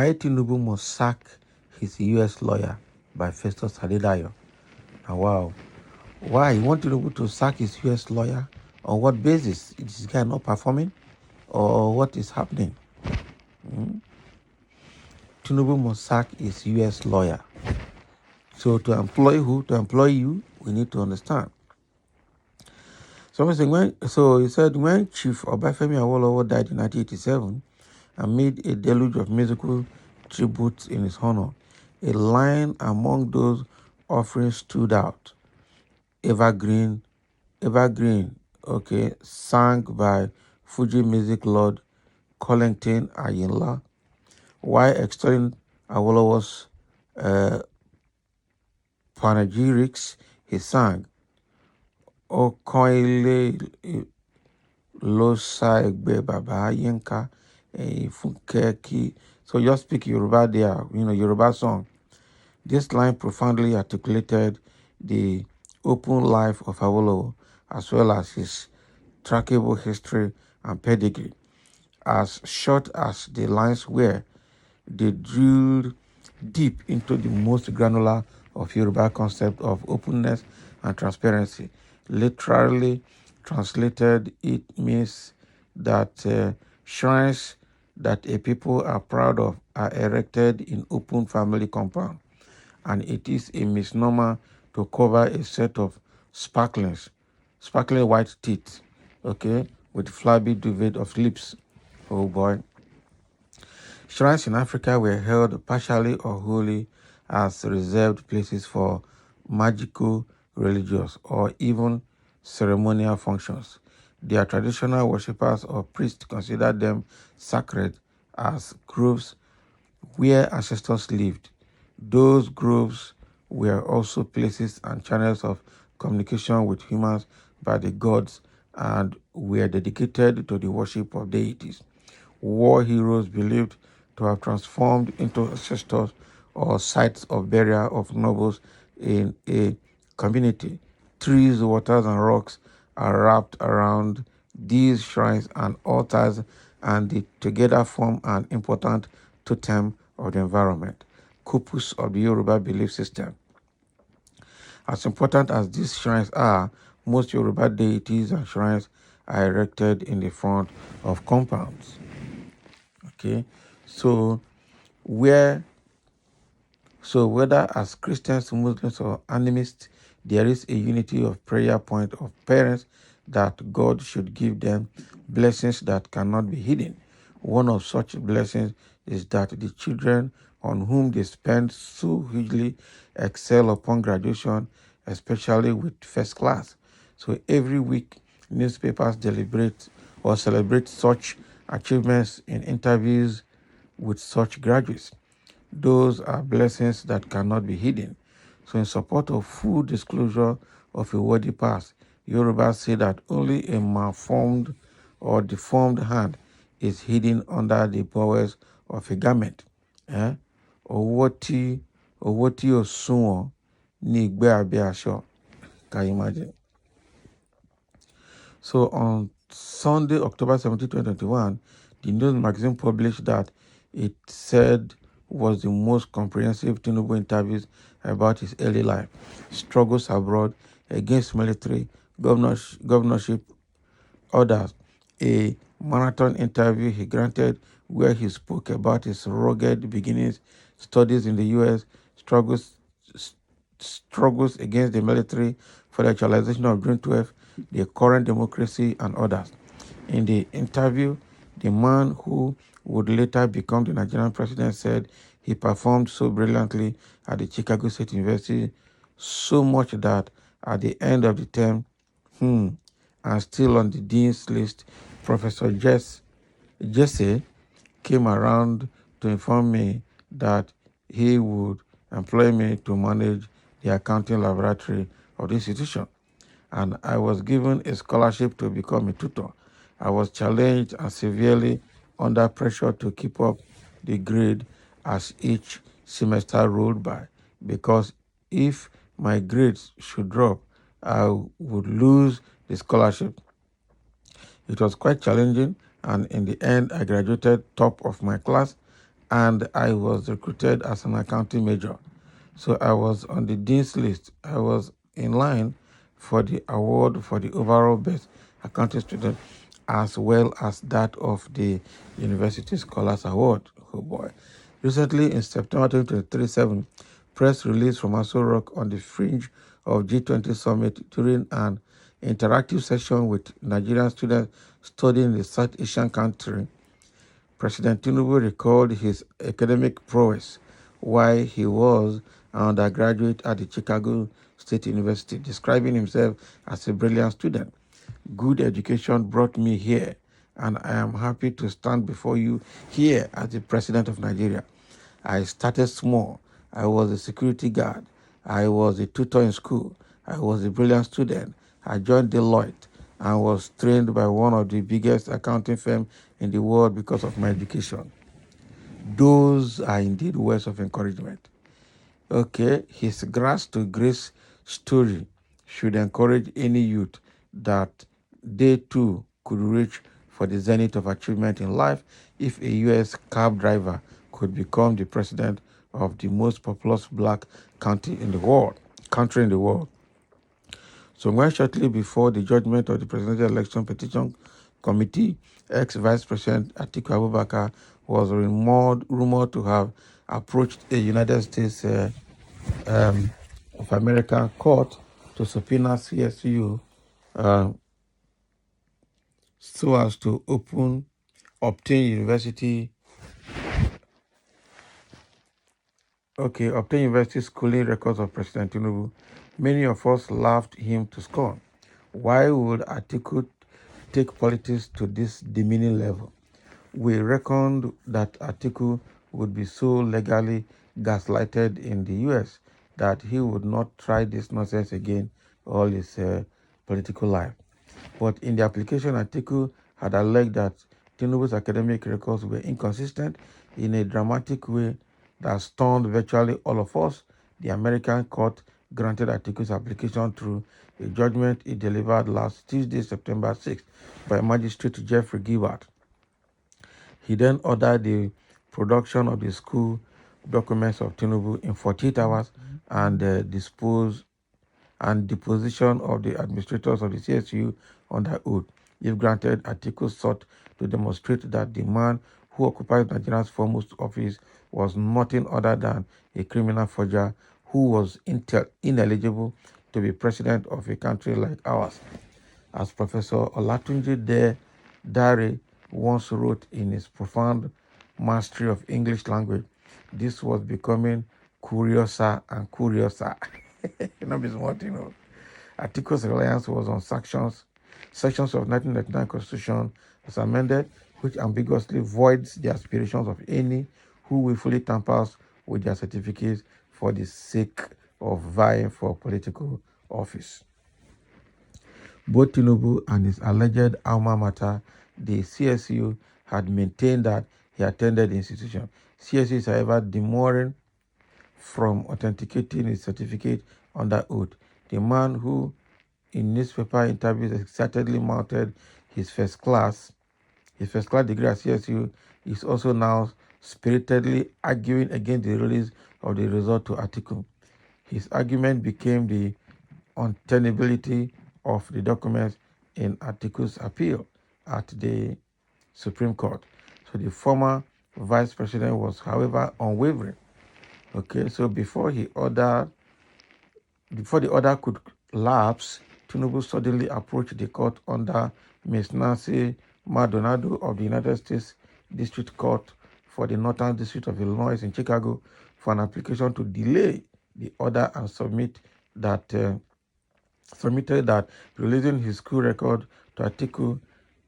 Why Tinubu must sack his US lawyer by Festus Adedayo. Now, wow. Why? You want Tinubu to sack his US lawyer? On what basis? Is this guy not performing? Or what is happening? Tinubu must sack his US lawyer. So to employ who? To employ you, we need to understand. So he said when Chief Obafemi Awolowo died in 1987 and made a deluge of musical tributes in his honor, a line among those offerings stood out. Evergreen, okay, sung by Fuji music lord Kollington Ayinla, while extolling Awolowo's panegyrics, he sang Okoile Losa Egbe Baba Yinka Funkeki. So just speak Yoruba there, Yoruba song. This line profoundly articulated the open life of Awolowo as well as his trackable history and pedigree. As short as the lines were, they drilled deep into the most granular of Yoruba concept of openness and transparency. Literally translated, it means that shrines that a people are proud of are erected in open family compound, and it is a misnomer to cover a set of sparkling white teeth, okay, with flabby duvet of lips. Oh boy. Shrines in Africa were held partially or wholly as reserved places for magical, religious, or even ceremonial functions. Their traditional worshippers or priests considered them sacred as groves where ancestors lived. Those groves were also places and channels of communication with humans by the gods and were dedicated to the worship of deities. War heroes believed to have transformed into ancestors or sites of burial of nobles in a community. Trees, waters, and rocks are wrapped around these shrines and altars, and they together form an important totem of the environment, corpus of the Yoruba belief system. As important as these shrines are, most Yoruba deities and shrines are erected in the front of compounds. Okay, so whether as Christians, Muslims, or animists, there is a unity of prayer point of parents that God should give them blessings that cannot be hidden. One of such blessings is that the children on whom they spend so hugely excel upon graduation, especially with first class. So every week, newspapers deliberate or celebrate such achievements in interviews with such graduates. Those are blessings that cannot be hidden. So in support of full disclosure of a worthy past, Yorubas say that only a malformed or deformed hand is hidden under the bowels of a garment. Owó tí ò sunwọ̀n ní ìgbẹ́ abẹ́ aṣọ. Can you imagine? So on Sunday, October 17, 2021, the News magazine published that it said was the most comprehensive Tinubu interviews about his early life, struggles abroad, against military, governorship orders, a marathon interview he granted where he spoke about his rugged beginnings, studies in the U.S., struggles against the military for the actualization of June 12, the current democracy, and others. In the interview, the man who would later become the Nigerian president said he performed so brilliantly at the Chicago State University, so much that at the end of the term, and still on the dean's list, Professor Jesse came around to inform me that he would employ me to manage the accounting laboratory of the institution. And I was given a scholarship to become a tutor. I was challenged and severely under pressure to keep up the grade as each semester rolled by, because if my grades should drop, I would lose the scholarship. It was quite challenging, and in the end, I graduated top of my class and I was recruited as an accounting major. So I was on the dean's list. I was in line for the award for the overall best accounting student, as well as that of the University Scholars Award. Oh boy. Recently, in September 2023, press release from Aso Rock on the fringe of G20 summit during an interactive session with Nigerian students studying the South Asian country. President Tinubu recalled his academic prowess while he was an undergraduate at the Chicago State University, describing himself as a brilliant student. Good education brought me here, and I am happy to stand before you here as the President of Nigeria. I started small. I was a security guard. I was a tutor in school. I was a brilliant student. I joined Deloitte and was trained by one of the biggest accounting firms in the world because of my education. Those are indeed words of encouragement. Okay, his grass to grace story should encourage any youth that they too could reach for the zenith of achievement in life if a U.S. cab driver could become the president of the most populous black country in the world. So when shortly before the judgment of the Presidential Election Petition Committee, ex-Vice President Atiku Abubakar was rumored to have approached a United States of America court to subpoena CSU so as to obtain university schooling records of President Tinubu. Many of us laughed him to scorn. Why would Atiku take politics to this demeaning level? We reckoned that Atiku would be so legally gaslighted in the US that he would not try this nonsense again all his political life. But in the application, Atiku had alleged that Tinubu's academic records were inconsistent in a dramatic way that stunned virtually all of us. The American court granted Atiku's application through a judgment it delivered last Tuesday, September 6th, by Magistrate Jeffrey Gilbert. He then ordered the production of the school documents of Tinubu in 48 hours and deposition of the administrators of the CSU under oath. If granted, Atiku sought to demonstrate that the man who occupied Nigeria's foremost office was nothing other than a criminal forger who was ineligible to be president of a country like ours. As Professor Olatunji Dare once wrote in his profound mastery of English language, this was becoming curiouser and curiouser. Not be smart, you know. Atiku's reliance was on sections of 1999 Constitution as amended, which ambiguously voids the aspirations of any who willfully tampers with their certificates for the sake of vying for political office. Both Tinubu and his alleged alma mater, the CSU, had maintained that he attended the institution. CSU is, however, demurring from authenticating his certificate under oath. The man who, in newspaper interviews, excitedly mounted his first class degree at CSU, is also now spiritedly arguing against the release of the result to Atiku. His argument became the untenability of the documents in Atiku's appeal at the Supreme Court. So the former vice president was, however, unwavering. Okay, so before the order could lapse, Tinubu suddenly approached the court under Ms. Nancy Maldonado of the United States District Court for the Northern District of Illinois in Chicago for an application to delay the order and submitted that releasing his school record to Atiku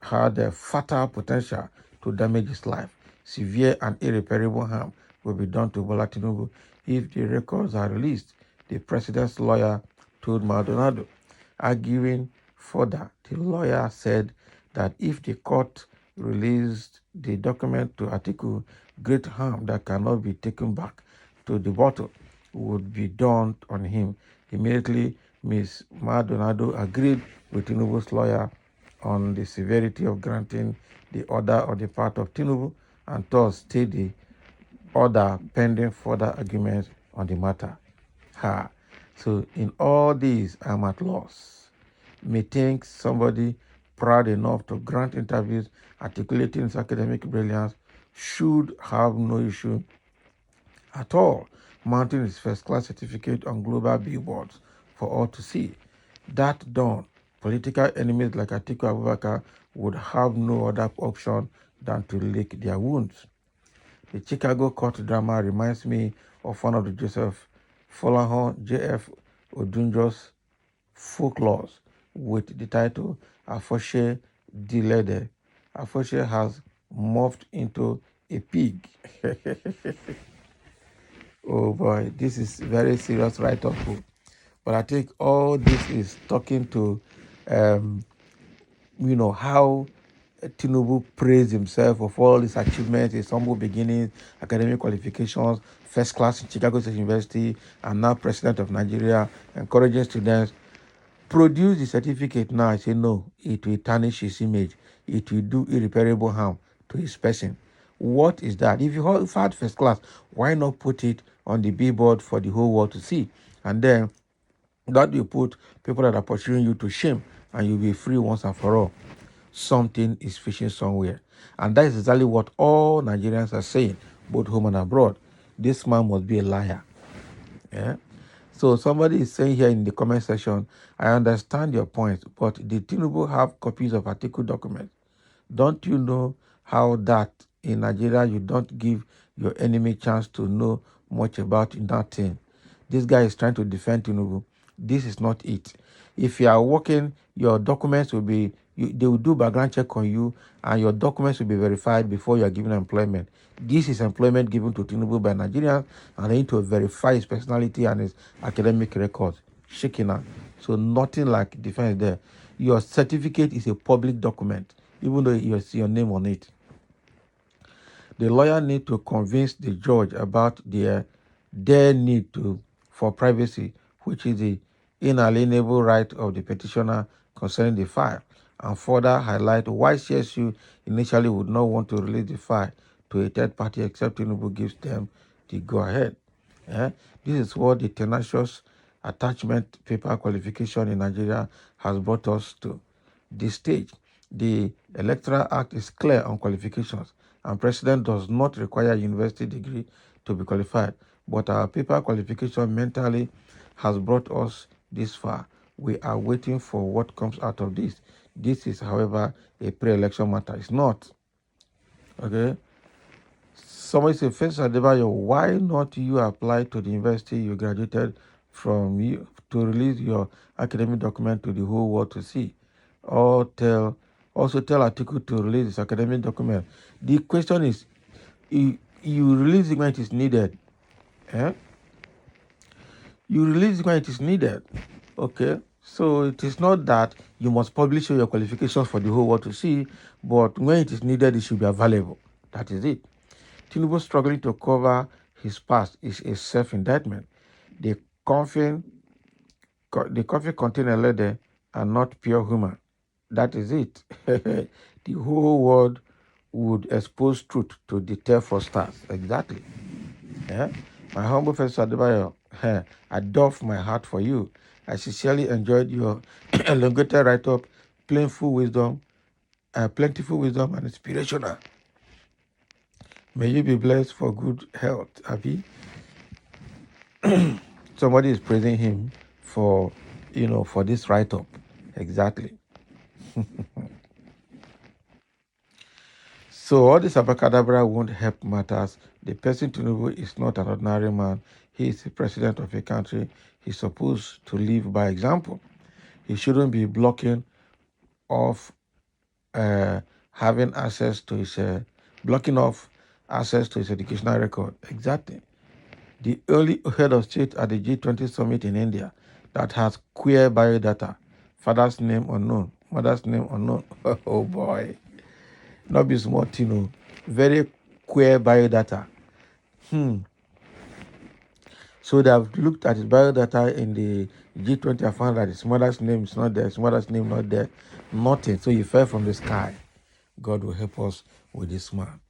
had a fatal potential to damage his life. Severe and irreparable harm will be done to Bola Tinubu if the records are released, the president's lawyer told Maldonado. Arguing further, the lawyer said that if the court released the document to Atiku, great harm that cannot be taken back to the bottle would be done on him. Immediately, Ms. Maldonado agreed with Tinubu's lawyer on the severity of granting the order on the part of Tinubu and thus stayed the order pending further arguments on the matter. Ha. So in all these, I'm at loss. Methinks somebody proud enough to grant interviews articulating his academic brilliance should have no issue at all mounting his first class certificate on global billboards for all to see. That done, political enemies like Atiku Abubakar would have no other option than to lick their wounds. The Chicago court drama reminds me of one of the Joseph Folahan J.F. Odunjo's folklores with the title Afoshe Dilede. Afoshe has morphed into a pig. Oh boy, this is very serious write-up. But I think all this is talking to, um, how Tinubu praised himself of all his achievements, his humble beginnings, academic qualifications, first class in Chicago State University, and now president of Nigeria, encouraging students. Produce the certificate now. I say no, it will tarnish his image. It will do irreparable harm to his person. What is that? If you have had first class, why not put it on the billboard for the whole world to see? And then that will put people that are pursuing you to shame and you'll be free once and for all. Something is fishing somewhere. And that is exactly what all Nigerians are saying, both home and abroad. This man must be a liar. Yeah. So somebody is saying here in the comment section, I understand your point, but did Tinubu have copies of article documents? Don't you know how that in Nigeria you don't give your enemy chance to know much about nothing? This guy is trying to defend Tinubu. This is not it. If you are working, your documents will be, they will do background check on you and your documents will be verified before you are given employment. This is employment given to Tinubu by Nigerians and they need to verify his personality and his academic records. Shekina. So nothing like defense there. Your certificate is a public document, even though you see your name on it. The lawyer need to convince the judge about their need for privacy, which is the inalienable right of the petitioner concerning the file, and further highlight why CSU initially would not want to release the file to a third party except Tinubu gives them the go-ahead. This is what the tenacious attachment paper qualification in Nigeria has brought us to this stage. The Electoral Act is clear on qualifications, and President does not require a university degree to be qualified. But our paper qualification mentally has brought us this far. We are waiting for what comes out of this. This is, however, a pre-election matter. It's not. Okay? Somebody said, First Adebayo, why not you apply to the university you graduated from to release your academic document to the whole world to see? Or also tell Atiku to release his academic document. The question is, you release it when it is needed. Eh? You release it when it is needed. Okay? So it is not that you must publish your qualifications for the whole world to see, but when it is needed, it should be available. That is it. Tinubu struggling to cover his past is a self-indictment. The coffin contains a leather and not pure human. That is it. The whole world would expose truth to deter fraudsters. Exactly. Yeah? My humble friend Adebayo, I doff my heart for you. I sincerely enjoyed your elongated write-up, plentiful wisdom and inspirational. May you be blessed for good health, Abi. Somebody is praising him for, for this write-up. Exactly. So all this abracadabra won't help matters. The person Tinubu is not an ordinary man. He is the president of a country. He's supposed to live by example. He shouldn't be blocking off having access to his blocking off access to his educational record. Exactly. The only head of state at the G20 summit in India that has queer biodata, father's name unknown, mother's name unknown. Oh boy. Not be small, very queer biodata. So they have looked at his biodata in the G20 and found that his mother's name is not there, his mother's name not there, nothing. So he fell from the sky. God will help us with this man.